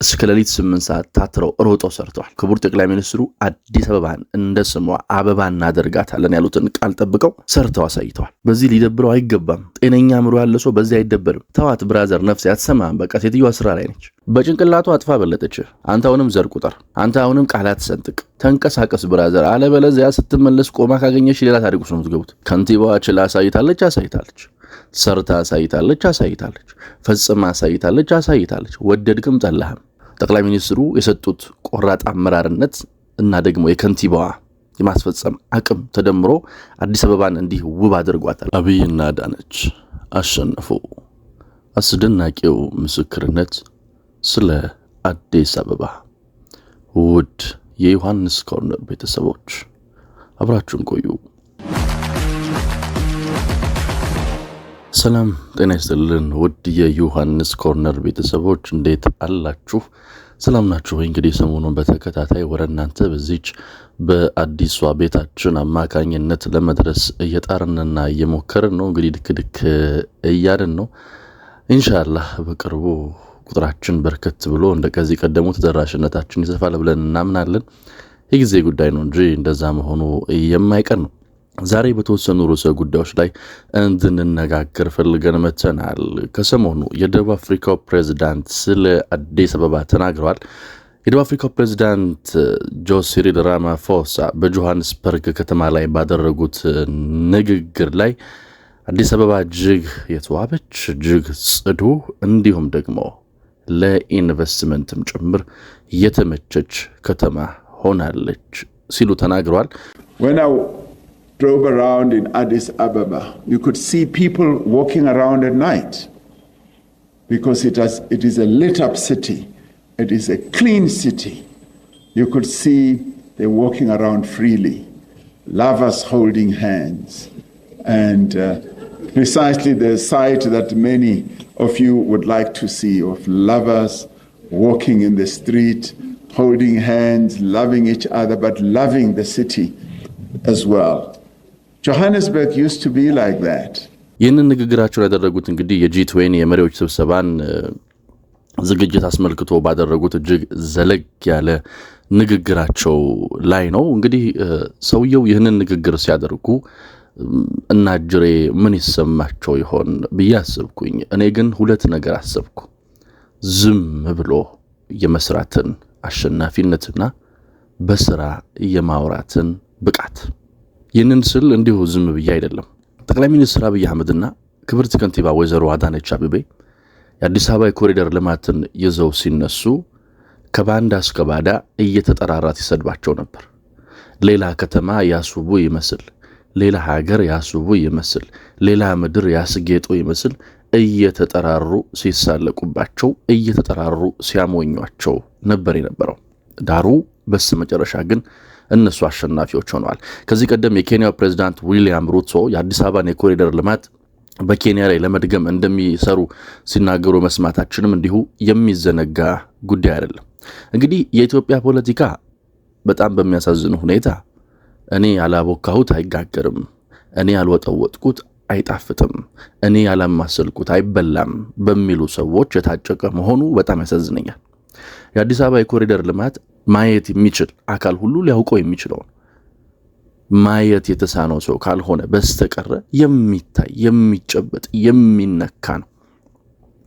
እስከ ሌሊት 8 ሰዓት ታትረው ሮጠው ሰርተዋል። ክቡር ጠቅላይ ሚኒስትሩ አዲስ አበባን እንደ ስሟ አበባ እናደርጋታለን ያሉትን ቃል ጠብቀው ሰርተው አሳይተዋል። በዚህ ሊደብረው አይገባም። ጤነኛ አእምሮ ያለ ሰው በዚህ አይደበርም። ተዋት ብራዘር፣ ነፍስ ያትሰማም። በቃ ሴትዮዋ ስራ ላይ ነች። በጭንቅላቱ አጥፋ በለጠች። አንተ አሁንም ዘር ቁጠር፣ አንተ አሁንም ቃላት ሰንጥቅ፣ ተንቀሳቀስ ብራዘር። አለበለዚያ ስትመለስ ቆማ ካገኘሽ ሌላ ታሪክ ውስጥ ነው የምትገቡት። ከንቲባዋ ችላ አሳይታለች፣ ሰርታ አሳይታለች፣ ፈጽማ አሳይታለች። ወደድክም ጠላህም ጠቅላይ ሚኒስትሩ የሰጡት ቆራጥ አመራርነት እና ደግሞ የከንቲባዋ የማስፈጸም አቅም ተደምሮ አዲስ አበባን እንዲህ ውብ አድርጓታል። አብይና አዳነች አሸነፉ። አስደናቂው ምስክርነት ስለ አዲስ አበባ። ውድ የዮሐንስ ኮርነር ቤተሰቦች አብራችሁን ቆዩ። ሰላም ጤና ይስጥልን። ውድ የዮሐንስ ኮርነር ቤተሰቦች እንዴት አላችሁ? ሰላም ናችሁ ወይ? እንግዲህ ሰሞኑን በተከታታይ ወደ እናንተ በዚች በአዲሷ ቤታችን አማካኝነት ለመድረስ እየጣርንና እየሞከርን ነው። እንግዲህ ድክ እያልን ነው። ኢንሻአላህ በቅርቡ ቁጥራችን በርከት ብሎ እንደ ከዚህ ቀደሙ ተደራሽነታችን ይሰፋል ብለን እናምናለን። የጊዜ ጉዳይ ነው እንጂ እንደዛ መሆኑ የማይቀር ነው። ዛሬ በተወሰኑ ርዕሰ ጉዳዮች ላይ እንድንነጋገር ፈልገን መተናል። ከሰሞኑ የደቡብ አፍሪካው ፕሬዝዳንት ስለ አዲስ አበባ ተናግረዋል። የደቡብ አፍሪካው ፕሬዝዳንት ሲሪል ራማፎሳ በጆሃንስበርግ ከተማ ላይ ባደረጉት ንግግር ላይ አዲስ አበባ እጅግ የተዋበች እጅግ ጽዱ እንዲሁም ደግሞ ለኢንቨስትመንትም ጭምር የተመቸች ከተማ ሆናለች ሲሉ ተናግረዋል። Drove around in Addis Ababa, you could see people walking around at night because it is a lit up city. It is a clean city. You could see they walking around freely, lovers holding hands, and precisely the sight that many of you would like to see, of lovers walking in the street, holding hands, loving each other, but loving the city as well. Johannesburg used to be like that. ይህንን ንግግራቸውን ያደረጉት እንግዲህ የጂ20 የመሪዎች ስብሰባን ዝግጅት አስመልክቶ ባደረጉት እጅግ ዘለግ ያለ ንግግራቸው ላይ ነው። እንግዲህ ሰውየው ይህንን ንግግር ሲያደርጉ እና ጅሬ ምን ይሰማቸው ይሆን ብዬ አሰብኩኝ። እኔ ግን ሁለት ነገር አሰብኩ። ዝም ብሎ የመስራትን አሸናፊነትና በስራ የማውራትን ብቃት። ይህንን ስል እንዲሁ ዝም ብዬ አይደለም። ጠቅላይ ሚኒስትር አብይ አህመድና ክብርት ከንቲባ ወይዘሮ አዳነች አቤቤ የአዲስ አበባ የኮሪደር ልማትን ይዘው ሲነሱ ከባንዳ እስከ ባዳ እየተጠራራ ሲሰድባቸው ነበር። ሌላ ከተማ ያስቡ ይመስል፣ ሌላ ሀገር ያስቡ ይመስል፣ ሌላ ምድር ያስጌጡ ይመስል እየተጠራሩ ሲሳለቁባቸው፣ እየተጠራሩ ሲያሞኟቸው ነበር የነበረው። ዳሩ በስተመጨረሻ ግን እነሱ አሸናፊዎች ሆነዋል። ከዚህ ቀደም የኬንያው ፕሬዝዳንት ዊሊያም ሩቶ የአዲስ አበባን የኮሪደር ልማት በኬንያ ላይ ለመድገም እንደሚሰሩ ሲናገሩ መስማታችንም እንዲሁ የሚዘነጋ ጉዳይ አይደለም። እንግዲህ የኢትዮጵያ ፖለቲካ በጣም በሚያሳዝን ሁኔታ እኔ ያላቦካሁት አይጋገርም፣ እኔ ያልወጠወጥኩት አይጣፍጥም፣ እኔ ያላማሰልኩት አይበላም በሚሉ ሰዎች የታጨቀ መሆኑ በጣም ያሳዝነኛል። የአዲስ አበባ የኮሪደር ልማት ማየት የሚችል አካል ሁሉ ሊያውቀው የሚችለው ማየት የተሳነው ሰው ካልሆነ በስተቀረ የሚታይ የሚጨበጥ የሚነካ ነው።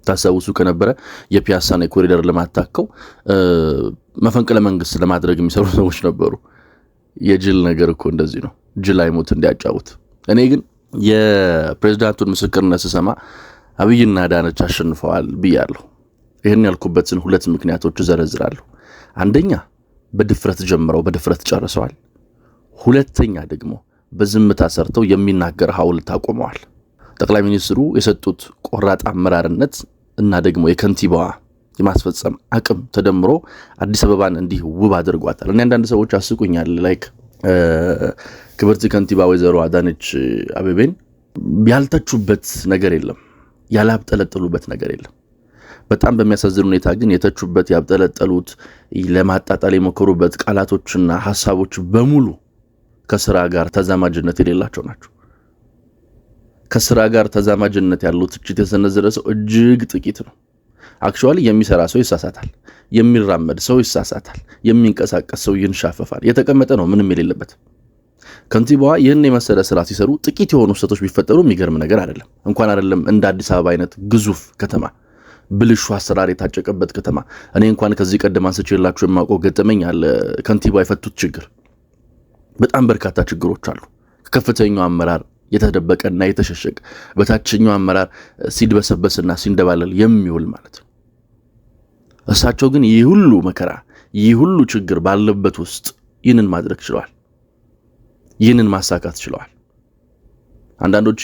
ታሳውሱ ከነበረ የፒያሳን የኮሪደር ልማት ታከው መፈንቅለ መንግስት ለማድረግ የሚሰሩ ሰዎች ነበሩ። የጅል ነገር እኮ እንደዚህ ነው። ጅል አይሞት እንዲያጫውት። እኔ ግን የፕሬዝዳንቱን ምስክርነት ስሰማ አብይና አዳነች አሸንፈዋል ብያለሁ። ይህን ያልኩበትን ሁለት ምክንያቶች ዘረዝራለሁ። አንደኛ በድፍረት ጀምረው በድፍረት ጨርሰዋል። ሁለተኛ ደግሞ በዝምታ ሰርተው የሚናገር ሐውልት አቆመዋል። ጠቅላይ ሚኒስትሩ የሰጡት ቆራጥ አመራርነት እና ደግሞ የከንቲባዋ የማስፈጸም አቅም ተደምሮ አዲስ አበባን እንዲህ ውብ አድርጓታል። እኔ አንዳንድ ሰዎች አስቁኛል። ላይክ ክብርት ከንቲባ ወይዘሮ አዳነች አቤቤን ያልተቹበት ነገር የለም፣ ያላብጠለጠሉበት ነገር የለም። በጣም በሚያሳዝን ሁኔታ ግን የተቹበት ያብጠለጠሉት ለማጣጣል የሞከሩበት ቃላቶችና ሐሳቦች በሙሉ ከስራ ጋር ተዛማጅነት የሌላቸው ናቸው። ከስራ ጋር ተዛማጅነት ያለው ትችት የሰነዘረ ሰው እጅግ ጥቂት ነው። አክቹዋሊ የሚሰራ ሰው ይሳሳታል፣ የሚራመድ ሰው ይሳሳታል፣ የሚንቀሳቀስ ሰው ይንሻፈፋል። የተቀመጠ ነው ምንም የሌለበት። ከንቲባዋ ይህን የመሰለ ስራ ሲሰሩ ጥቂት የሆኑ ስህተቶች ቢፈጠሩ የሚገርም ነገር አይደለም። እንኳን አይደለም እንደ አዲስ አበባ አይነት ግዙፍ ከተማ፣ ብልሹ አሰራር የታጨቀበት ከተማ። እኔ እንኳን ከዚህ ቀደም አንስቼላችሁ የማውቀው ገጠመኝ አለ። ከንቲባዋ የፈቱት ችግር በጣም በርካታ ችግሮች አሉ። ከከፍተኛው አመራር የተደበቀና የተሸሸገ በታችኛው አመራር ሲድበሰበስና ሲንደባለል የሚውል ማለት ነው። እሳቸው ግን ይህ ሁሉ መከራ ይህ ሁሉ ችግር ባለበት ውስጥ ይህንን ማድረግ ችለዋል። ይህንን ማሳካት ችለዋል። አንዳንዶች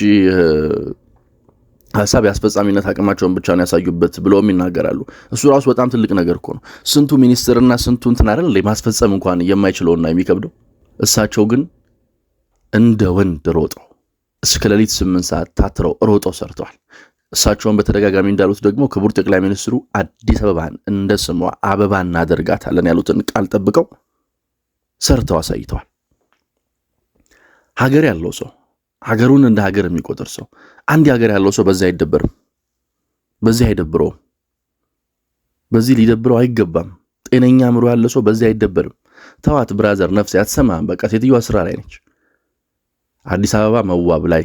ሐሳብ ያስፈጻሚነት አቅማቸውን ብቻ ነው ያሳዩበት ብለውም ይናገራሉ። እሱ ራሱ በጣም ትልቅ ነገር እኮ ነው። ስንቱ ሚኒስትርና ስንቱ እንትን አይደል ማስፈጸም እንኳን የማይችለውና የሚከብደው። እሳቸው ግን እንደ ወንድ ሮጠው እስከ ሌሊት 8 ሰዓት ታትረው ሮጠው ሰርተዋል። እሳቸውን በተደጋጋሚ እንዳሉት ደግሞ ክቡር ጠቅላይ ሚኒስትሩ አዲስ አበባን እንደ ስሟ አበባ እናደርጋታለን ያሉትን ቃል ጠብቀው ሰርተው አሳይተዋል። ሀገር ያለው ሰው ሀገሩን እንደ ሀገር የሚቆጥር ሰው አንድ ሀገር ያለው ሰው በዚህ አይደበርም፣ በዚህ አይደብረውም፣ በዚህ ሊደብረው አይገባም። ጤነኛ አእምሮ ያለው ሰው በዚህ አይደበርም። ተዋት ብራዘር፣ ነፍስ ያትሰማም። በቃ ሴትዮዋ ስራ ላይ ነች። አዲስ አበባ መዋብ ላይ፣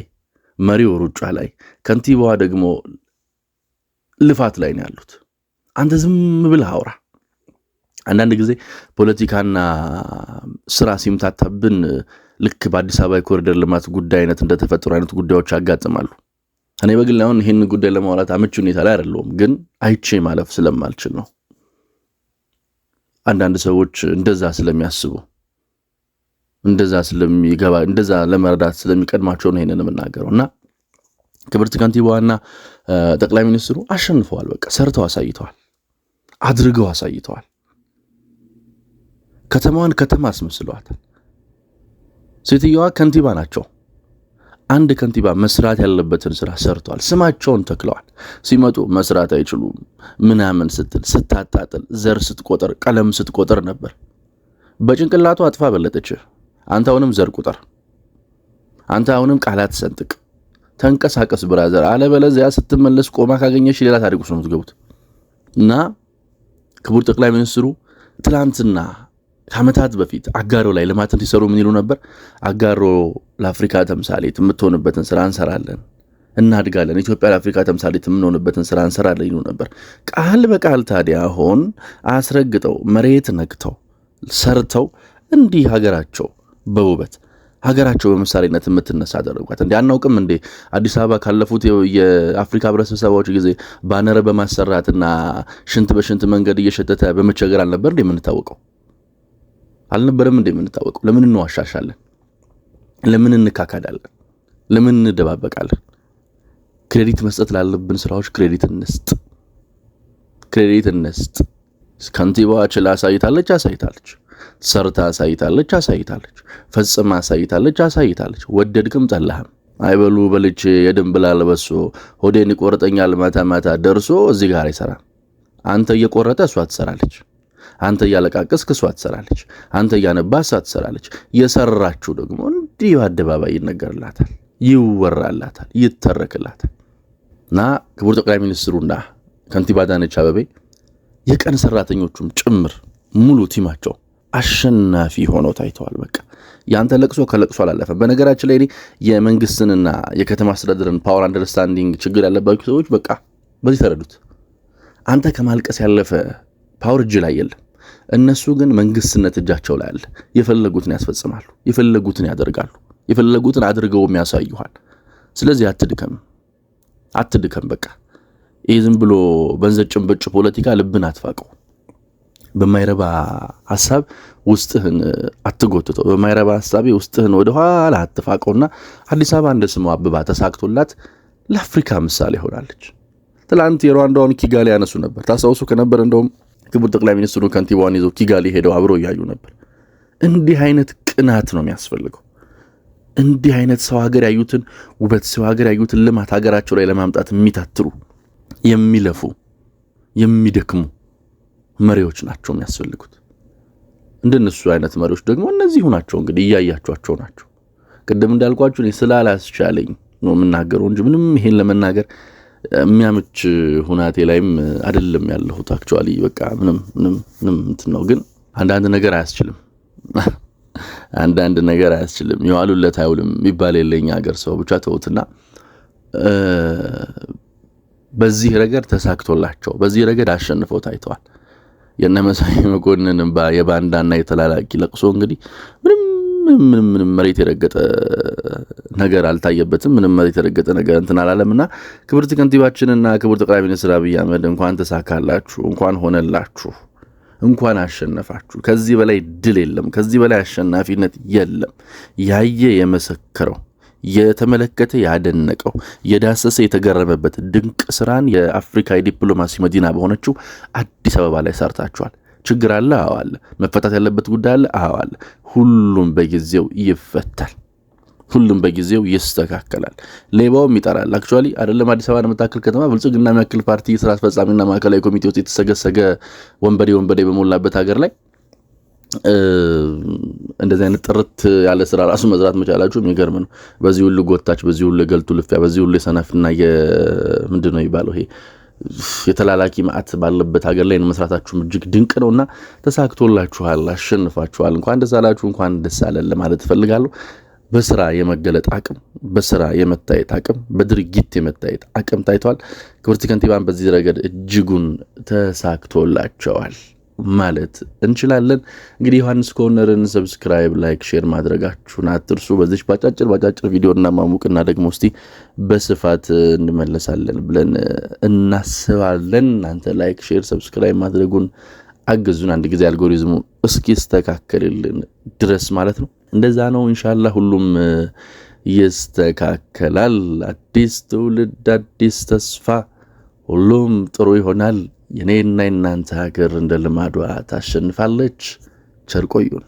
መሪው ሩጫ ላይ፣ ከንቲባዋ ደግሞ ልፋት ላይ ነው ያሉት። አንተ ዝም ብለህ አውራ። አንዳንድ ጊዜ ፖለቲካና ስራ ሲምታታብን ልክ በአዲስ አበባ የኮሪደር ልማት ጉዳይ አይነት እንደተፈጠሩ አይነት ጉዳዮች ያጋጥማሉ። እኔ በግል አሁን ይሄን ጉዳይ ለማውራት አመቺ ሁኔታ ላይ አይደለሁም፣ ግን አይቼ ማለፍ ስለማልችል ነው። አንዳንድ ሰዎች እንደዛ ስለሚያስቡ እንደዛ ስለሚገባ እንደዛ ለመረዳት ስለሚቀድማቸው ነው ይሄንን የምናገረውና ክብርት ከንቲባዋና ጠቅላይ ሚኒስትሩ አሸንፈዋል። በቃ ሰርተው አሳይተዋል፣ አድርገው አሳይተዋል። ከተማዋን ከተማ አስመስለዋታል። ሴትዮዋ ከንቲባ ናቸው። አንድ ከንቲባ መስራት ያለበትን ስራ ሰርተዋል። ስማቸውን ተክለዋል። ሲመጡ መስራት አይችሉም ምናምን ስትል ስታጣጥል፣ ዘር ስትቆጥር፣ ቀለም ስትቆጥር ነበር። በጭንቅላቱ አጥፋ በለጠች። አንተ አሁንም ዘር ቁጥር፣ አንተ አሁንም ቃላት ሰንጥቅ፣ ተንቀሳቀስ ብራዘር፣ አለበለዚያ ስትመለስ ቆማ ካገኘሽ ሌላ ታሪክ ውስጥ ነው የምትገቡት። እና ክቡር ጠቅላይ ሚኒስትሩ ትላንትና ከዓመታት በፊት አጋሮ ላይ ልማትን ሲሰሩ ምን ይሉ ነበር? አጋሮ ለአፍሪካ ተምሳሌት የምትሆንበትን ስራ እንሰራለን፣ እናድጋለን፣ ኢትዮጵያ ለአፍሪካ ተምሳሌት የምንሆንበትን ስራ እንሰራለን ይሉ ነበር። ቃል በቃል ታዲያ አሁን አስረግጠው መሬት ነክተው ሰርተው እንዲህ ሀገራቸው በውበት ሀገራቸው በምሳሌነት የምትነሳ አደረጓት። እንዴ አናውቅም እንዴ? አዲስ አበባ ካለፉት የአፍሪካ ህብረት ስብሰባዎች ጊዜ ባነር በማሰራትና ሽንት በሽንት መንገድ እየሸተተ በመቸገር አልነበር እንዴ የምንታወቀው? አልነበረም እንዴ የምንታወቀው? ለምን እንዋሻሻለን? ለምን እንካካዳለን? ለምን እንደባበቃለን? ክሬዲት መስጠት ላለብን ስራዎች ክሬዲት እንስጥ፣ ክሬዲት እንስጥ። ከንቲባዋ ችላ አሳይታለች፣ አሳይታለች። ሰርታ አሳይታለች፣ አሳይታለች። ፈጽማ አሳይታለች፣ አሳይታለች። ወደድክም ጠላህም አይበሉ በልቼ የድንብላል በሶ ሆዴን ይቆርጠኛል ማታ ማታ ደርሶ እዚህ ጋር አይሰራም። አንተ እየቆረጠ እሷ ትሰራለች። አንተ እያለቃቀስክ እሷ ትሰራለች። አንተ እያነባ እሷ ትሰራለች። የሰራችሁ ደግሞ እንዲህ በአደባባይ ይነገርላታል፣ ይወራላታል፣ ይተረክላታል። እና ክቡር ጠቅላይ ሚኒስትሩና ከንቲባ አዳነች አቤቤ የቀን ሰራተኞቹም ጭምር ሙሉ ቲማቸው አሸናፊ ሆነው ታይተዋል። በቃ ያንተ ለቅሶ ከለቅሶ አላለፈም። በነገራችን ላይ የመንግስትንና የከተማ አስተዳደርን ፓወር አንደርስታንዲንግ ችግር ያለባቸው ሰዎች በቃ በዚህ ተረዱት። አንተ ከማልቀስ ያለፈ ፓወር እጅ ላይ የለም። እነሱ ግን መንግስትነት እጃቸው ላይ አለ። የፈለጉትን ያስፈጽማሉ፣ የፈለጉትን ያደርጋሉ፣ የፈለጉትን አድርገው የሚያሳዩሃል። ስለዚህ አትድከም። በቃ ይህ ዝም ብሎ በንዘጭ ጭንብጭ ፖለቲካ ልብን አትፋቀው። በማይረባ ሐሳብ ውስጥህን አትጎትተው። በማይረባ ሐሳብ ውስጥህን ወደ ኋላ አትፋቀውና አዲስ አበባ እንደ ስሟ አብባ ተሳክቶላት ለአፍሪካ ምሳሌ ሆናለች። ትላንት የሩዋንዳውን ኪጋሊ ያነሱ ነበር። ታስታውሱ ከነበር እንደውም ክቡር ጠቅላይ ሚኒስትሩ ከንቲባዋን ይዘው ኪጋሊ ሄደው አብረው እያዩ ነበር። እንዲህ አይነት ቅናት ነው የሚያስፈልገው። እንዲህ አይነት ሰው ሀገር ያዩትን ውበት፣ ሰው ሀገር ያዩትን ልማት ሀገራቸው ላይ ለማምጣት የሚታትሩ የሚለፉ የሚደክሙ መሪዎች ናቸው የሚያስፈልጉት። እንደነሱ አይነት መሪዎች ደግሞ እነዚሁ ናቸው። እንግዲህ እያያቸዋቸው ናቸው። ቅድም እንዳልኳችሁ እኔ ስላላስቻለኝ ነው የምናገረው እንጂ ምንም ይሄን ለመናገር የሚያምች ሁናቴ ላይም አይደለም ያለሁት አክቹአሊ በቃ ምንም እንትን ነው። ግን አንዳንድ ነገር አያስችልም የዋሉለት አይውልም ይባል የለኛ ሀገር ሰው ብቻ ተውትና በዚህ ረገድ ተሳክቶላቸው በዚህ ረገድ አሸንፈው ታይተዋል። የነመሳይ መኮንን የባንዳና የተላላቂ ለቅሶ እንግዲህ ምንም መሬት የረገጠ ነገር አልታየበትም። ምንም መሬት የረገጠ ነገር እንትን አላለምና ክብርት ከንቲባችንና ክቡር ጠቅላይ ሚኒስትር አብይ አህመድ እንኳን ተሳካላችሁ፣ እንኳን ሆነላችሁ፣ እንኳን አሸነፋችሁ። ከዚህ በላይ ድል የለም፣ ከዚህ በላይ አሸናፊነት የለም። ያየ የመሰከረው የተመለከተ ያደነቀው የዳሰሰ የተገረመበት ድንቅ ስራን የአፍሪካ የዲፕሎማሲ መዲና በሆነችው አዲስ አበባ ላይ ሰርታችኋል። ችግር አለ? አዎ አለ። መፈታት ያለበት ጉዳይ አለ? አዎ አለ። ሁሉም በጊዜው ይፈታል። ሁሉም በጊዜው ይስተካከላል። ሌባውም ይጠራል። አክቹአሊ አይደለም አዲስ አበባ የምታክል ከተማ ብልጽግና የሚያክል ፓርቲ ስራ አስፈጻሚና ማዕከላዊ ኮሚቴ ውስጥ የተሰገሰገ ወንበዴ በሞላበት ሀገር ላይ እንደዚህ አይነት ጥርት ያለ ስራ ራሱ መስራት መቻላችሁ የሚገርም ነው። በዚህ ሁሉ ጎታች፣ በዚህ ሁሉ ገልቱ ልፊያ፣ በዚህ ሁሉ የሰነፍና ምንድን ነው ይባለው ይሄ የተላላኪ ማዕት ባለበት ሀገር ላይ መስራታችሁ እጅግ ድንቅ ነውና ተሳክቶላችኋል፣ አሸንፋችኋል። እንኳን ደስ አላችሁ፣ እንኳን ደስ አለን ለማለት እፈልጋለሁ። በስራ የመገለጥ አቅም፣ በስራ የመታየት አቅም፣ በድርጊት የመታየት አቅም ታይቷል። ክብርት ከንቲባን በዚህ ረገድ እጅጉን ተሳክቶላቸዋል ማለት እንችላለን። እንግዲህ ዮሐንስ ኮርነርን ሰብስክራይብ፣ ላይክ፣ ሼር ማድረጋችሁን አትርሱ። በዚህ ባጫጭር ቪዲዮና ማሙቅና ደግሞ እስቲ በስፋት እንመለሳለን ብለን እናስባለን። እናንተ ላይክ፣ ሼር፣ ሰብስክራይብ ማድረጉን አግዙን። አንድ ጊዜ አልጎሪዝሙ እስኪስተካከልልን ድረስ ማለት ነው። እንደዛ ነው። ኢንሻአላህ ሁሉም ይስተካከላል። አዲስ ትውልድ፣ አዲስ ተስፋ፣ ሁሉም ጥሩ ይሆናል። የኔና የናንተ ሀገር እንደ ልማዷ ታሸንፋለች። ቸር ቆዩን።